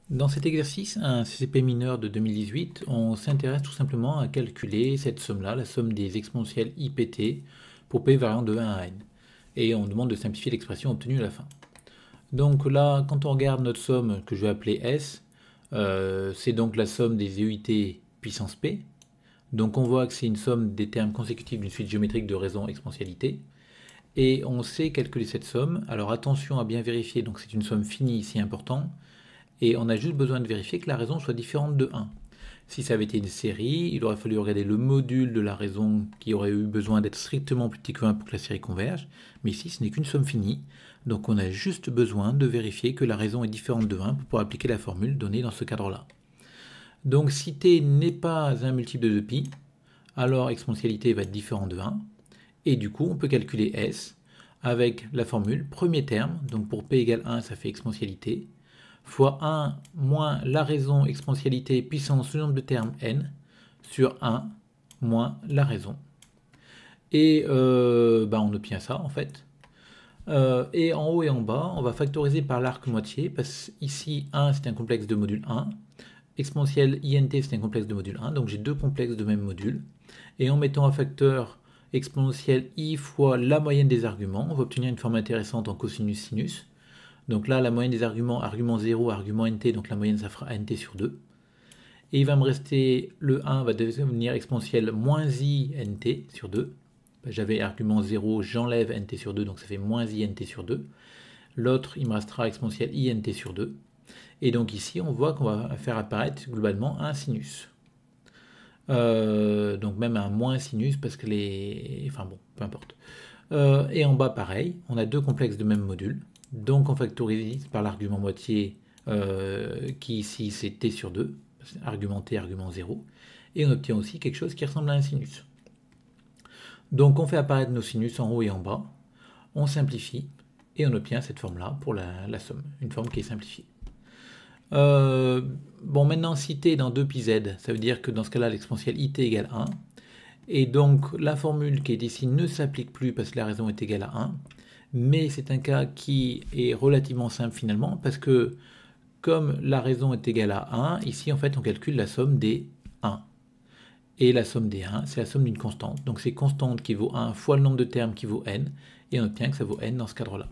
Dans cet exercice, un CCP mineur de 2018, on s'intéresse tout simplement à calculer cette somme-là, la somme des exponentielles IPT pour P variant de 1 à n. Et on demande de simplifier l'expression obtenue à la fin. Donc là, quand on regarde notre somme que je vais appeler S, c'est donc la somme des EUT puissance P. Donc on voit que c'est une somme des termes consécutifs d'une suite géométrique de raisons exponentialité. Et on sait calculer cette somme. Alors attention à bien vérifier, donc c'est une somme finie ici important. Et on a juste besoin de vérifier que la raison soit différente de 1. Si ça avait été une série, il aurait fallu regarder le module de la raison qui aurait eu besoin d'être strictement plus petit que 1 pour que la série converge. Mais ici, ce n'est qu'une somme finie. Donc on a juste besoin de vérifier que la raison est différente de 1 pour pouvoir appliquer la formule donnée dans ce cadre-là. Donc si t n'est pas un multiple de pi, alors exponentialité va être différente de 1. Et du coup, on peut calculer S avec la formule premier terme. Donc pour p égale 1, ça fait exponentialité fois 1 moins la raison exponentialité puissance le nombre de termes n sur 1 moins la raison. Et on obtient ça en fait. Et en haut et en bas, on va factoriser par l'arc moitié, parce qu'ici 1 c'est un complexe de module 1, exponentielle int c'est un complexe de module 1, donc j'ai deux complexes de même module. Et en mettant un facteur exponentielle i fois la moyenne des arguments, on va obtenir une forme intéressante en cosinus-sinus. Donc là, la moyenne des arguments, argument 0, argument nt, donc la moyenne ça fera nt sur 2. Et il va me rester, le 1 va devenir exponentielle moins i nt sur 2. J'avais argument 0, j'enlève nt sur 2, donc ça fait moins i nt sur 2. L'autre, il me restera exponentielle int sur 2. Et donc ici, on voit qu'on va faire apparaître globalement un sinus. Donc même un moins sinus, parce que les... Enfin bon, peu importe. Et en bas, pareil, on a deux complexes de même module. Donc on factorise par l'argument moitié qui ici c'est t sur 2, argument t, argument 0, et on obtient aussi quelque chose qui ressemble à un sinus. Donc on fait apparaître nos sinus en haut et en bas, on simplifie, et on obtient cette forme-là pour la somme, une forme qui est simplifiée. Bon, maintenant si t est dans 2 pi z, ça veut dire que dans ce cas-là l'exponentielle it égale 1, et donc la formule qui est ici ne s'applique plus parce que la raison est égale à 1, mais c'est un cas qui est relativement simple finalement, parce que comme la raison est égale à 1, ici en fait on calcule la somme des 1. Et la somme des 1, c'est la somme d'une constante. Donc c'est constante qui vaut 1 fois le nombre de termes qui vaut n, et on obtient que ça vaut n dans ce cadre-là.